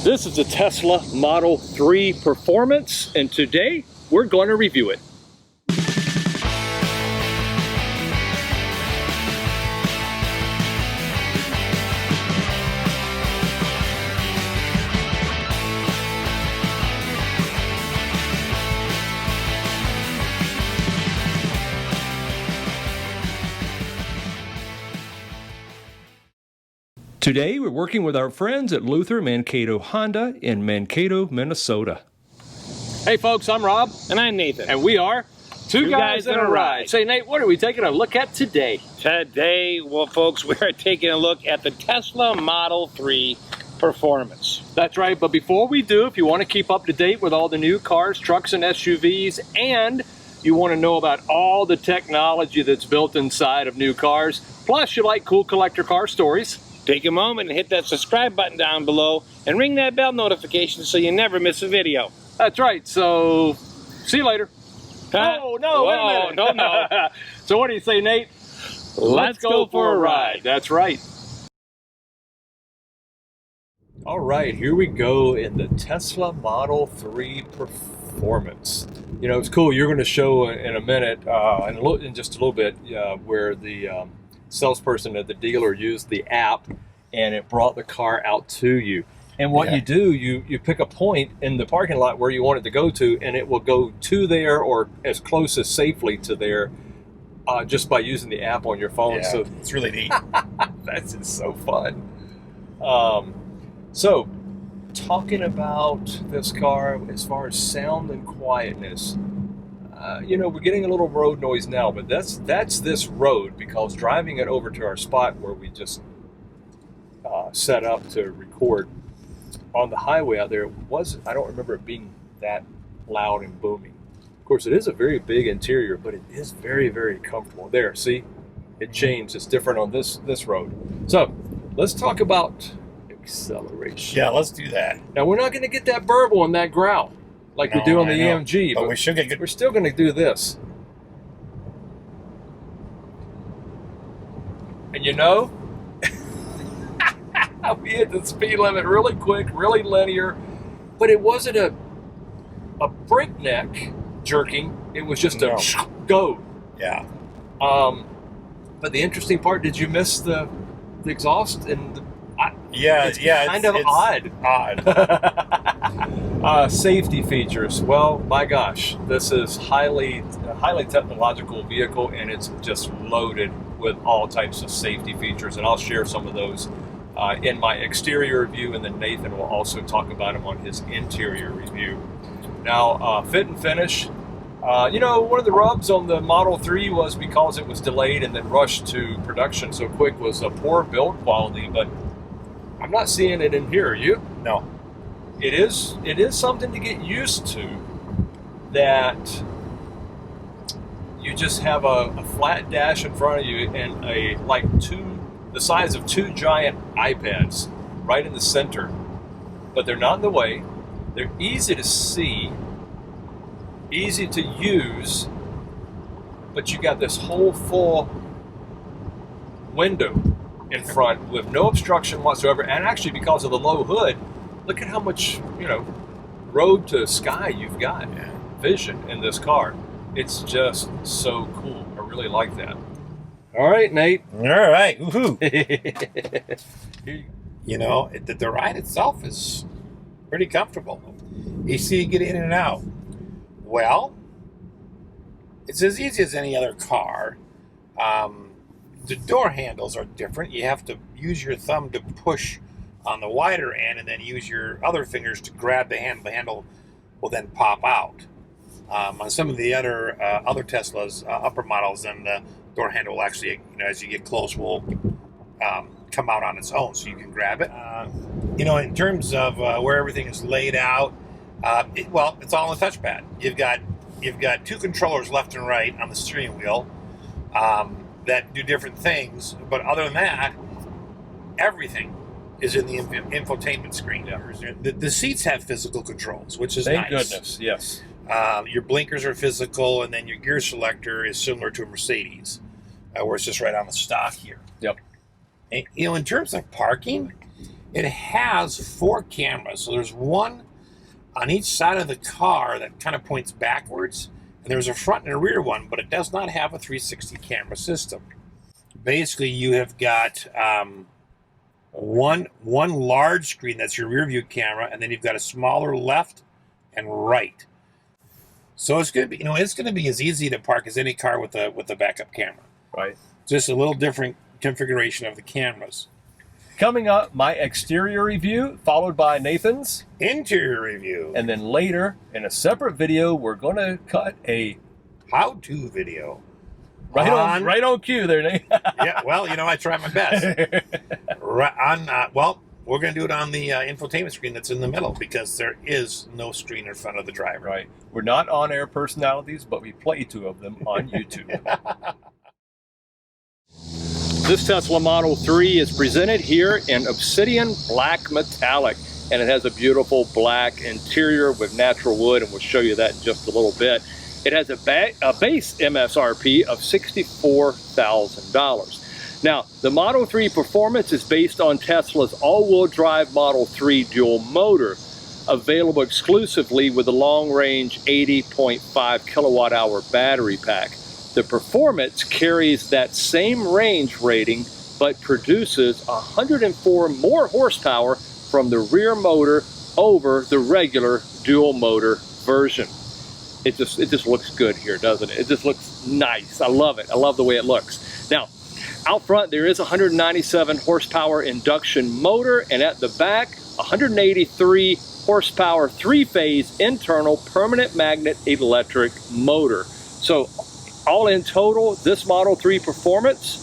This is the Tesla Model 3 Performance, and today we're going to review it. Today, we're working with our friends at Luther Mankato Honda in Mankato, Minnesota. Hey folks, I'm Rob. And I'm Nathan. And we are Two Guys in a Ride. Say, Nate, what are we taking a look at today? Today, well folks, we are taking a look at the Tesla Model 3 Performance. That's right, but before we do, if you want to keep up to date with all the new cars, trucks, and SUVs, and you want to know about all the technology that's built inside of new cars, plus you like cool collector car stories, take a moment and hit that subscribe button down below and ring that bell notification so you never miss a video. That's right, so see you later. Huh? Oh, no, wait a minute. No. So what do you say, Nate? Let's go for a ride. That's right. All right, here we go in the Tesla Model 3 Performance. You know, it's cool. You're going to show in a minute, in just a little bit, where the salesperson at the dealer used the app and it brought the car out to you. And what you do, you pick a point in the parking lot where you want it to go to, and it will go to there or as close as safely to there just by using the app on your phone. Yeah, so it's really neat. That's just so fun. So talking about this car as far as sound and quietness, you know, we're getting a little road noise now, but that's this road, because driving it over to our spot where we just set up to record on the highway out there, I don't remember it being that loud and booming. Of course, it is a very big interior, but it is very, very comfortable. There, see, it changed. It's different on this road. So let's talk about acceleration. Yeah, let's do that. Now, we're not going to get that burble and that growl like we do on the EMG, but we should get good. We're still going to do this. And you know, we hit the speed limit really quick, really linear, but it wasn't a breakneck jerking. It was just a go. Yeah. But the interesting part, did you miss the exhaust and it's kind of odd. Safety features. Well, my gosh, this is a highly technological vehicle, and it's just loaded with all types of safety features, and I'll share some of those in my exterior review, and then Nathan will also talk about them on his interior review. Now, fit and finish. You know, one of the rubs on the Model 3 was because it was delayed and then rushed to production so quick was a poor build quality, but I'm not seeing it in here, are you? No. It is something to get used to, that you just have a flat dash in front of you and the size of two giant iPads right in the center, but they're not in the way. They're easy to see, easy to use, but you got this whole full window in front with no obstruction whatsoever, and actually because of the low hood, look at how much, you know, road to sky you've got vision in this car. It's just so cool. I really like that. All right, Nate. All right. Woohoo. You know, the ride itself is pretty comfortable. You see you get in and out. Well, it's as easy as any other car. The door handles are different. You have to use your thumb to push on the wider end and then use your other fingers to grab the handle. The handle will then pop out. On some of the other Teslas, upper models, then the door handle will actually, you know, as you get close, will come out on its own, so you can grab it. You know, in terms of where everything is laid out, it's all on the touchpad. You've got two controllers left and right on the steering wheel that do different things, but other than that, everything is in the infotainment screen. Yeah. The seats have physical controls, which is nice. Thank goodness, yes. Your blinkers are physical, and then your gear selector is similar to a Mercedes, where it's just right on the stock here. Yep. And, you know, in terms of parking, It has 4 cameras. So there's one on each side of the car that kind of points backwards, and there's a front and a rear one, but it does not have a 360 camera system. Basically, you have got one large screen that's your rear view camera, and then you've got a smaller left and right. So it's going to be, it's going to be as easy to park as any car with a backup camera. Right. Just a little different configuration of the cameras. Coming up, my exterior review, followed by Nathan's interior review. And then later, in a separate video, we're going to cut a how-to video. Right on cue there, Nate. Yeah, well, I try my best. Well, we're going to do it on the infotainment screen that's in the middle, because there is no screen in front of the driver. Right. We're not on-air personalities, but we play 2 of them on YouTube. This Tesla Model 3 is presented here in Obsidian Black Metallic, and it has a beautiful black interior with natural wood, and we'll show you that in just a little bit. It has a base MSRP of $64,000. Now, the Model 3 performance is based on Tesla's all-wheel drive Model 3 dual motor, available exclusively with the long-range 80.5 kilowatt-hour battery pack. The performance carries that same range rating, but produces 104 more horsepower from the rear motor over the regular dual motor version. It just looks good here, doesn't it? It just looks nice. I love it. I love the way it looks. Now, out front, there is a 197 horsepower induction motor, and at the back, 183 horsepower 3-phase internal permanent magnet electric motor. So, all in total, this Model 3 performance,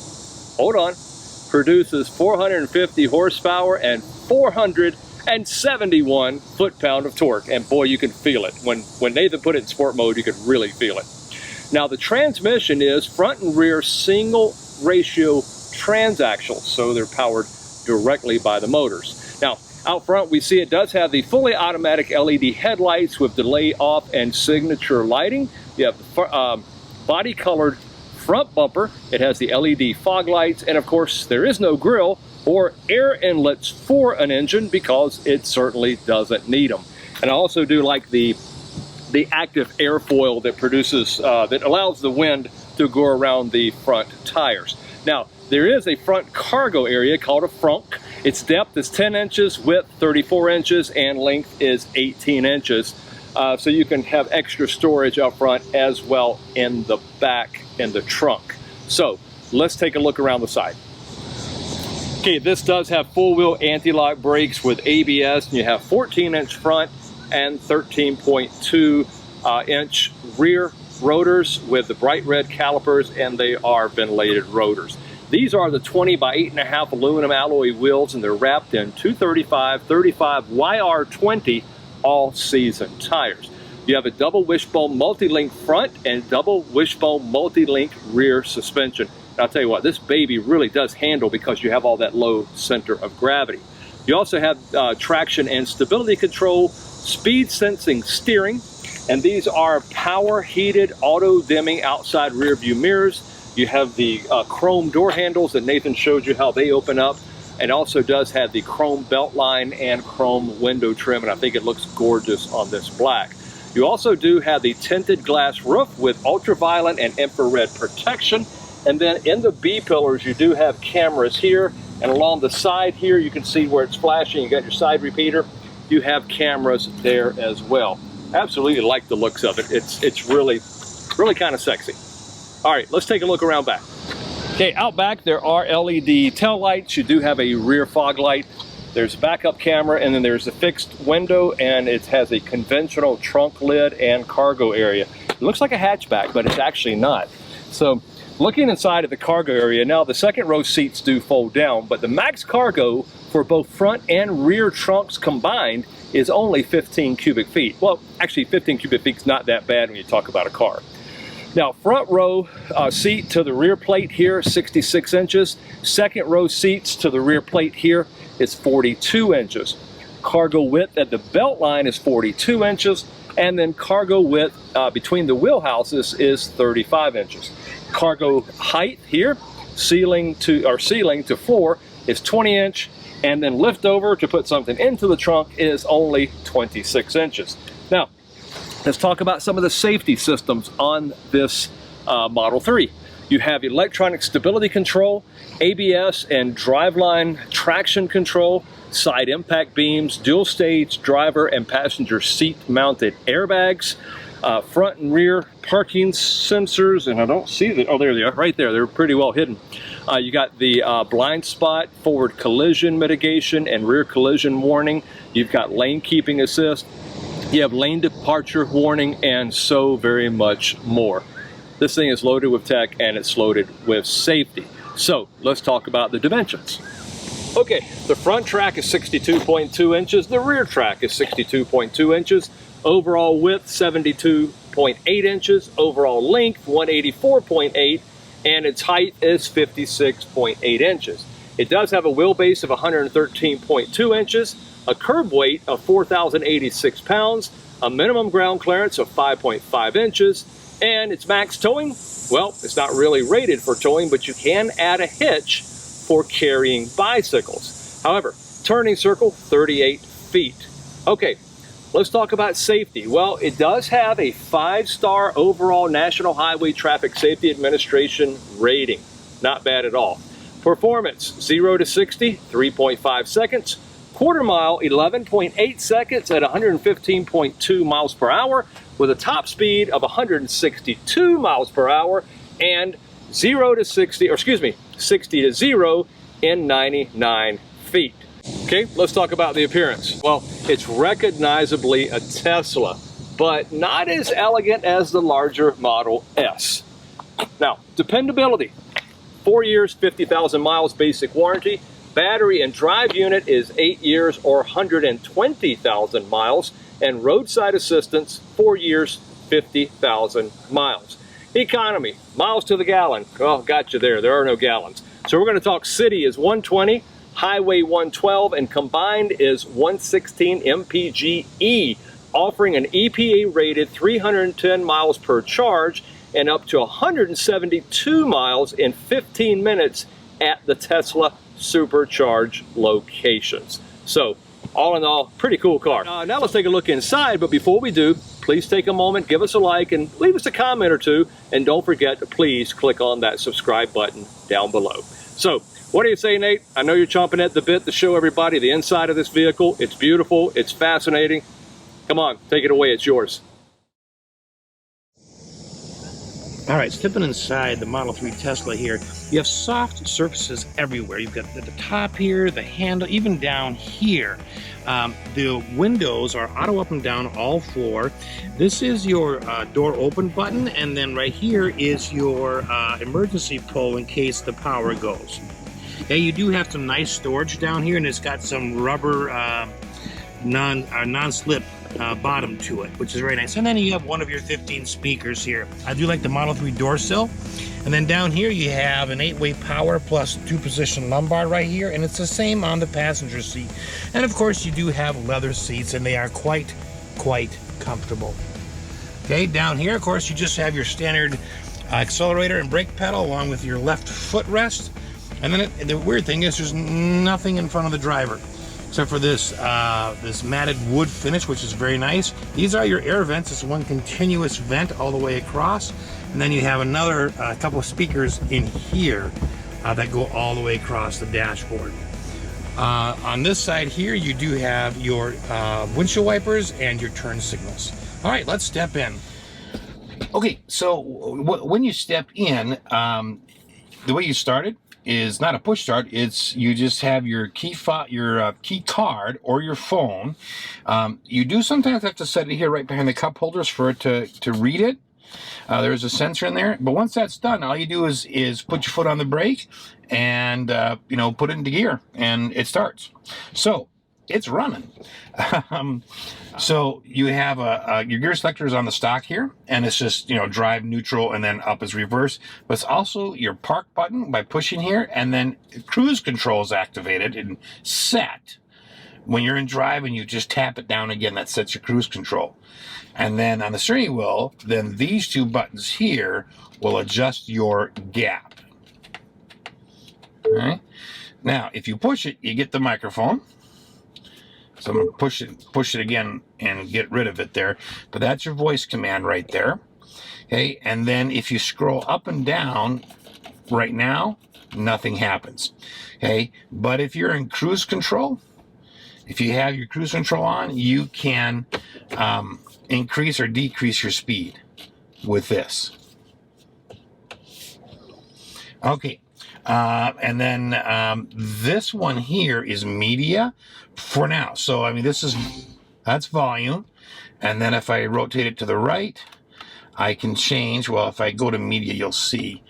produces 450 horsepower and 471 foot-pound of torque. And boy, you can feel it. When Nathan put it in sport mode, you could really feel it. Now, the transmission is front and rear single ratio transaxles, so they're powered directly by the motors. Now, out front, we see it does have the fully automatic LED headlights with delay off and signature lighting. You have the body-colored front bumper. It has the LED fog lights, and of course, there is no grille or air inlets for an engine because it certainly doesn't need them. And I also do like the active airfoil that produces, that allows the wind to go around the front tires. Now, there is a front cargo area called a frunk. Its depth is 10 inches, width 34 inches, and length is 18 inches. So you can have extra storage up front as well in the back in the trunk. So let's take a look around the side. Okay, this does have full-wheel anti-lock brakes with ABS, and you have 14-inch front and 13.2-inch rear rotors with the bright red calipers, and they are ventilated rotors. These are the 20 by 8.5 aluminum alloy wheels, and they're wrapped in 235/35 YR20 all-season tires. You have a double wishbone multi-link front and double wishbone multi-link rear suspension. And I'll tell you what, this baby really does handle because you have all that low center of gravity. You also have traction and stability control, speed sensing steering, and these are power heated auto dimming outside rear view mirrors. You have the chrome door handles that Nathan showed you how they open up, and also does have the chrome belt line and chrome window trim, and I think it looks gorgeous on this black. You also do have the tinted glass roof with ultraviolet and infrared protection, and then in the B pillars you do have cameras here, and along the side here you can see where it's flashing. You got your side repeater. You have cameras there as well. Absolutely like the looks of it. It's really kind of sexy. All right, let's take a look around back. Okay, out back there are LED tail lights. You do have a rear fog light. There's a backup camera, and then there's a fixed window, and it has a conventional trunk lid and cargo area. It looks like a hatchback, but it's actually not. So looking inside of the cargo area, now the second row seats do fold down, but the max cargo for both front and rear trunks combined is only 15 cubic feet. Well, actually 15 cubic feet is not that bad when you talk about a car. Now, front row seat to the rear plate here, 66 inches. Second row seats to the rear plate here is 42 inches. Cargo width at the belt line is 42 inches, and then cargo width between the wheelhouses is 35 inches. Cargo height here, ceiling to floor, is 20 inch, and then lift over to put something into the trunk is only 26 inches. Now, let's talk about some of the safety systems on this Model 3. You have electronic stability control, ABS and driveline traction control, side impact beams, dual stage driver and passenger seat mounted airbags, front and rear parking sensors, and I don't see that. Oh, there they are, right there. They're pretty well hidden. You got the blind spot, forward collision mitigation, and rear collision warning. You've got lane keeping assist. You have lane departure warning, and so very much more. This thing is loaded with tech, and it's loaded with safety. So let's talk about the dimensions. Okay, the front track is 62.2 inches. The rear track is 62.2 inches. Overall width, 72.8 inches. Overall length, 184.8. And its height is 56.8 inches. It does have a wheelbase of 113.2 inches, a curb weight of 4,086 pounds, a minimum ground clearance of 5.5 inches, and its max towing, well, it's not really rated for towing, but you can add a hitch for carrying bicycles. However, turning circle, 38 feet. Okay, let's talk about safety. Well, it does have a 5-star overall National Highway Traffic Safety Administration rating. Not bad at all. Performance, 0 to 60, 3.5 seconds. Quarter mile, 11.8 seconds at 115.2 miles per hour with a top speed of 162 miles per hour, and 0 to 60, or excuse me, 60 to 0 in 99 feet. Okay, let's talk about the appearance. Well, it's recognizably a Tesla, but not as elegant as the larger Model S. Now, dependability, 4 years, 50,000 miles basic warranty. Battery and drive unit is 8 years or 120,000 miles, and roadside assistance, 4 years, 50,000 miles. Economy, miles to the gallon. Oh, got you there. There are no gallons. So we're going to talk city is 120, highway 112, and combined is 116 mpge, offering an EPA-rated 310 miles per charge and up to 172 miles in 15 minutes at the Tesla supercharge locations. So all in all, pretty cool car. Now let's take a look inside, but before we do, please take a moment, give us a like, and leave us a comment or two, and don't forget to please click on that subscribe button down below. So what do you say, Nate? I know you're chomping at the bit to show everybody the inside of this vehicle. It's beautiful, it's fascinating. Come on, take it away, it's yours. All right, stepping inside the Model 3 Tesla here, you have soft surfaces everywhere. You've got the top here, the handle, even down here. The windows are auto up and down, all 4. This is your door open button, and then right here is your emergency pull in case the power goes. Okay, you do have some nice storage down here, and it's got some rubber non-slip bottom to it, which is very nice. And then you have one of your 15 speakers here. I do like the Model 3 door sill. And then down here you have an 8-way power plus 2-position lumbar right here, and it's the same on the passenger seat. And of course you do have leather seats, and they are quite comfortable. Okay, down here of course you just have your standard accelerator and brake pedal along with your left footrest. And then the weird thing is there's nothing in front of the driver, except for this this matted wood finish, which is very nice. These are your air vents. It's one continuous vent all the way across, and then you have another couple of speakers in here that go all the way across the dashboard. On this side here, you do have your windshield wipers and your turn signals. All right, let's step in. Okay, so when you step in, the way you started is not a push start. It's you just have your key card or your phone. You do sometimes have to set it here right behind the cup holders for it to read it. There's a sensor in there, but once that's done, all you do is put your foot on the brake and put it into gear, and it starts. So it's running. So you have your gear selector is on the stock here, and it's just drive, neutral, and then up is reverse. But it's also your park button by pushing here, and then cruise control is activated and set. When you're in drive and you just tap it down again, that sets your cruise control. And then on the steering wheel, then these 2 buttons here will adjust your gap. All right. Now, if you push it, you get the microphone. So I'm going to push it again and get rid of it there. But that's your voice command right there. Okay, and then if you scroll up and down right now, nothing happens. Okay, but if you're in cruise control, if you have your cruise control on, you can increase or decrease your speed with this. Okay. And then this one here is media for now. So, I mean, that's volume. And then if I rotate it to the right, I can change. Well, if I go to media, you'll see.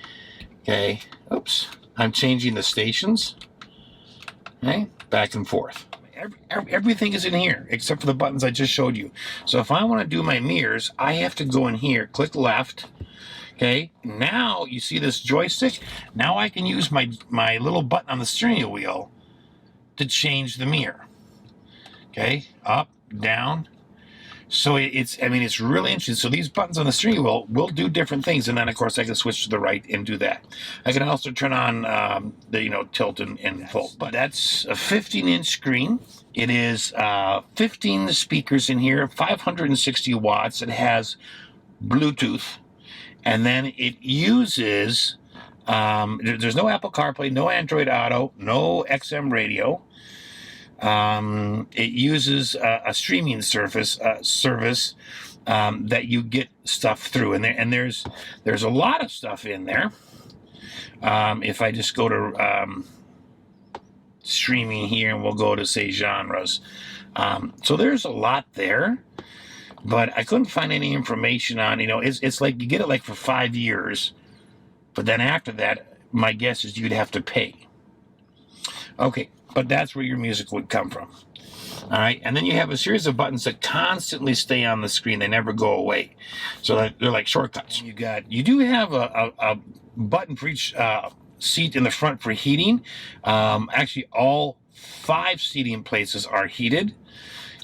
Okay. Oops. I'm changing the stations. Okay. Back and forth. Everything is in here except for the buttons I just showed you. So if I want to do my mirrors, I have to go in here, click left. Okay, now you see this joystick. Now I can use my little button on the steering wheel to change the mirror. Okay, up, down. So it's really interesting. So these buttons on the steering wheel will do different things, and then of course I can switch to the right and do that. I can also turn on the tilt and pull. But that's a 15-inch screen. It is 15 speakers in here, 560 watts. It has Bluetooth. And then it uses, there's no Apple CarPlay, no Android Auto, no XM radio. It uses a streaming service that you get stuff through. And there's a lot of stuff in there. If I just go to streaming here, and we'll go to, say, genres. So there's a lot there. But I couldn't find any information on, it's like you get it like for 5 years. But then after that, my guess is you'd have to pay. Okay, but that's where your music would come from. All right, and then you have a series of buttons that constantly stay on the screen. They never go away. So they're like shortcuts. You do have a button for each seat in the front for heating. Actually, all 5 seating places are heated.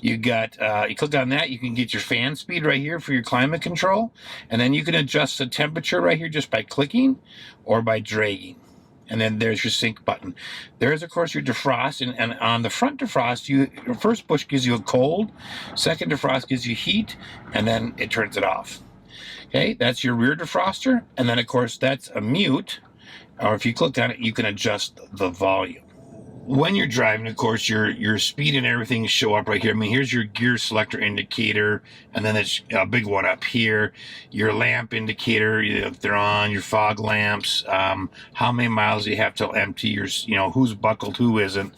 You click on that, you can get your fan speed right here for your climate control. And then you can adjust the temperature right here just by clicking or by dragging. And then there's your sync button. There's, of course, your defrost. And on the front defrost, your first push gives you a cold. Second defrost gives you heat. And then it turns it off. Okay, that's your rear defroster. And then, of course, that's a mute. Or if you click on it, you can adjust the volume. When you're driving, of course, your speed and everything show up right here. I mean, here's your gear selector indicator, and then there's a big one up here. Your lamp indicator, if they're on, your fog lamps, how many miles you have till empty, who's buckled, who isn't.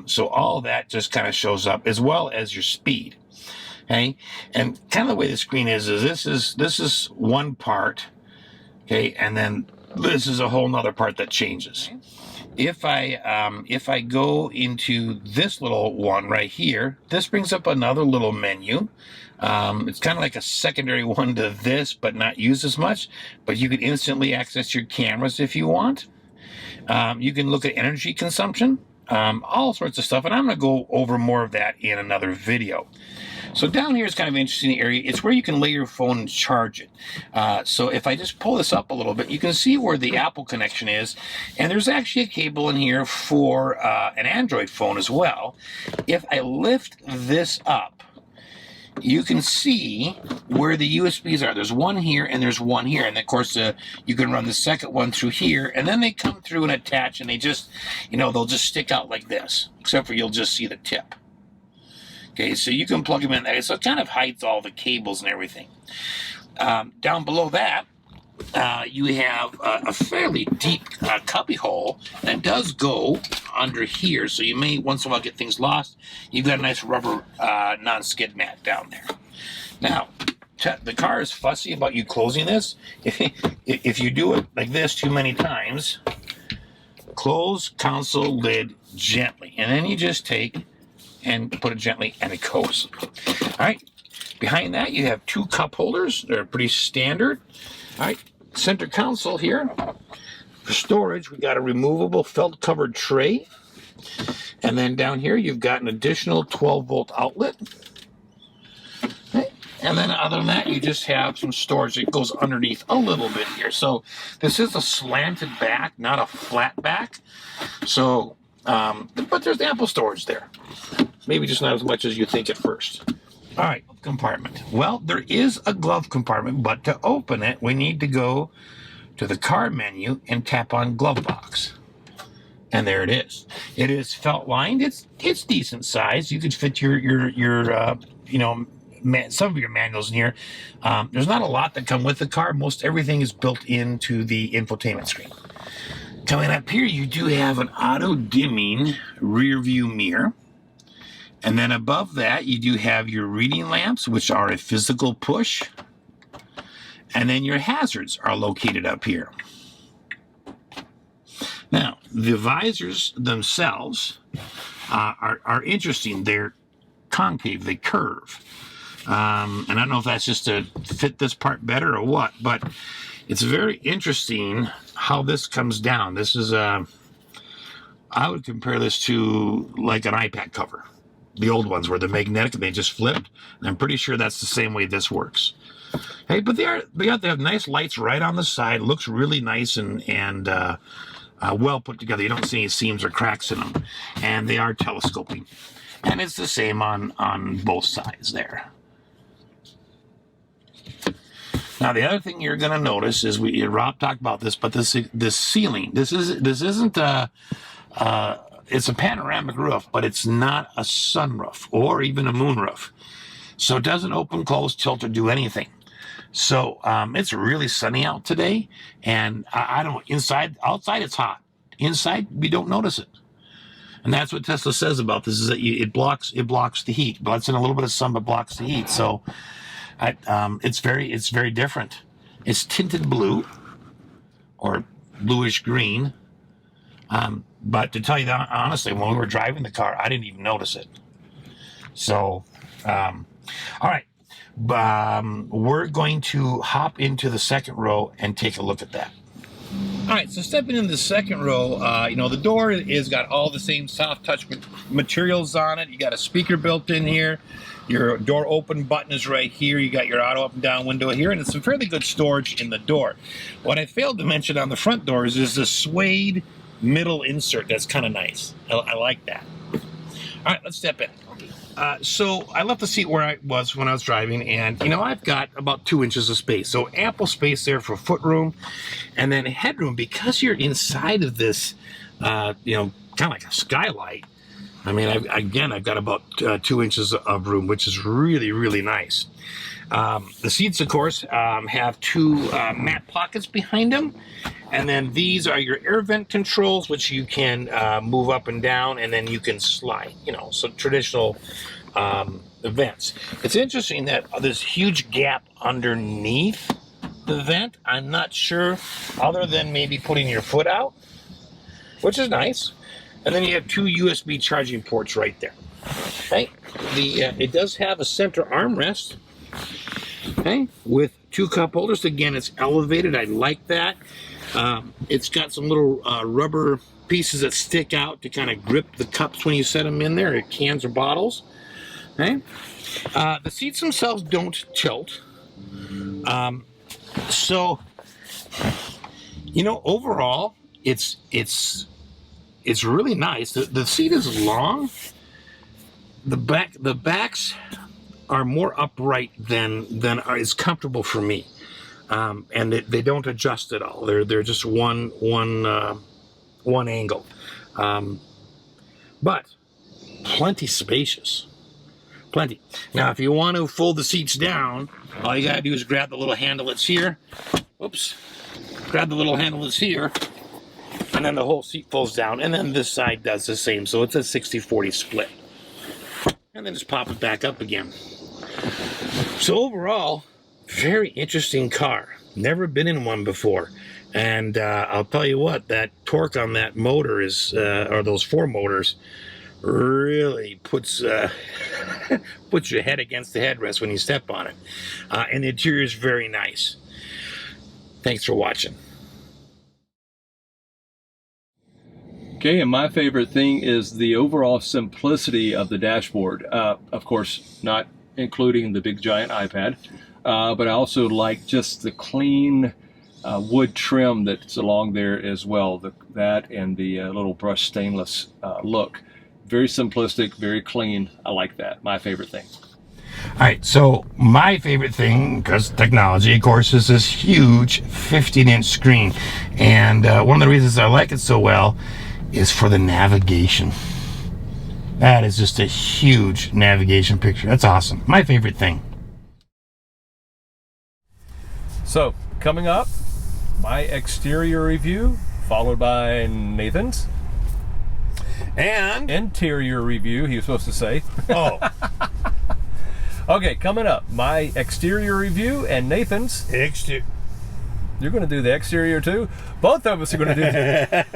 So all that just kind of shows up, as well as your speed. Okay, and kind of the way the screen is this is one part. Okay, and then this is a whole nother part that changes. If I go into this little one right here, this brings up another little menu. It's kind of like a secondary one to this, but not used as much. But you can instantly access your cameras if you want. You can look at energy consumption, all sorts of stuff. And I'm going to go over more of that in another video. So down here is kind of an interesting area. It's where you can lay your phone and charge it. So if I just pull this up a little bit, you can see where the Apple connection is. And there's actually a cable in here for an Android phone as well. If I lift this up, you can see where the USBs are. There's one here and there's one here. And of course, you can run the second one through here. And then they come through and attach, and they just, they'll just stick out like this, except for you'll just see the tip. Okay, so you can plug them in there. So it kind of hides all the cables and everything. Down below that, you have a fairly deep cubby hole that does go under here. So you may once in a while get things lost. You've got a nice rubber non-skid mat down there. Now, the car is fussy about you closing this. If you do it like this too many times, close console lid gently. And then you just take and put it gently, and it goes. All right. Behind that, you have 2 cup holders. They're pretty standard. All right. Center console here. For storage, we got a removable felt-covered tray. And then down here, you've got an additional 12-volt outlet. Okay. And then other than that, you just have some storage that goes underneath a little bit here. So this is a slanted back, not a flat back. So But there's ample storage there. Maybe just not as much as you think at first. All right, compartment. Well, there is a glove compartment, but to open it, we need to go to the car menu and tap on glove box. And there it is. It is felt lined. It's decent size. You could fit your you know, some of your manuals in here. There's not a lot that come with the car. Most everything is built into the infotainment screen. Coming up here, you do have an auto-dimming rear view mirror. And then above that, you do have your reading lamps, which are a physical push. And then your hazards are located up here. Now, the visors themselves are interesting. They're concave, they curve. And I don't know if that's just to fit this part better or what, but it's very interesting how this comes down. This is, I would compare this to like an iPad cover. The old ones where they're magnetic and they just flipped. And I'm pretty sure that's the same way this works. Hey, but they have nice lights right on the side. Looks really nice and well put together. You don't see any seams or cracks in them. And they are telescoping. And it's the same on both sides there. Now the other thing you're going to notice is Rob talked about this, but this ceiling. This isn't it's a panoramic roof, but it's not a sunroof or even a moonroof. So it doesn't open, close, tilt, or do anything. So it's really sunny out today, and I don't, outside it's hot. Inside, we don't notice it. And that's what Tesla says about this, is that it blocks the heat. But it's in a little bit of sun, but blocks the heat. So it's very different. It's tinted blue or bluish green. But to tell you that honestly, when we were driving the car, I didn't even notice it. So, all right. We're going to hop into the second row and take a look at that. All right, so stepping into the second row, you know, the door is got all the same soft touch materials on it. You got a speaker built in here. Your door open button is right here. You got your auto up and down window here, and it's some fairly good storage in the door. What I failed to mention on the front door is this suede middle insert that's kind of nice. I like that. All right, let's step in. So I left the seat where I was when I was driving, and you know, I've got about 2 inches of space, so ample space there for foot room, and then headroom. Because you're inside of this, you know, kind of like a skylight. I mean, I've got about 2 inches of room, which is really, really nice. The seats, of course, have two mat pockets behind them. And then these are your air vent controls, which you can move up and down, and then you can slide, you know, so traditional vents. It's interesting that this huge gap underneath the vent, I'm not sure, other than maybe putting your foot out, which is nice. And then you have two USB charging ports right there. Okay, it does have a center armrest. Okay, with two cup holders. Again, it's elevated. I like that. It's got some little rubber pieces that stick out to kind of grip the cups when you set them in there, cans or bottles. Okay, the seats themselves don't tilt. So, you know, overall, it's really nice. The seat is long. The backs are more upright than is comfortable for me, and they don't adjust at all. They're just one angle, but plenty spacious, plenty. Now, if you want to fold the seats down, all you gotta do is grab the little handle that's here. Oops, grab the little handle that's here, and then the whole seat folds down, and then this side does the same. So it's a 60-40 split, and then just pop it back up again. So overall, very interesting car. Never been in one before. And I'll tell you what, that torque on that motor is, or those four motors, really puts puts your head against the headrest when you step on it. And the interior is very nice. Thanks for watching. Okay, and my favorite thing is the overall simplicity of the dashboard. Of course, not including the big giant iPad, but I also like just the clean wood trim that's along there as well. That and the little brushed stainless look. Very simplistic, very clean. I like that. My favorite thing. All right, so my favorite thing, because technology, of course, is this huge 15-inch screen. And one of the reasons I like it so well is for the navigation. That is just a huge navigation picture. That's awesome. My favorite thing. So, coming up, my exterior review, followed by Nathan's. And Interior review, he was supposed to say. oh, Okay, coming up, my exterior review and Nathan's. exterior. You're going to do the exterior too? Both of us are going to do it.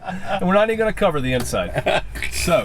And we're not even going to cover the inside. So,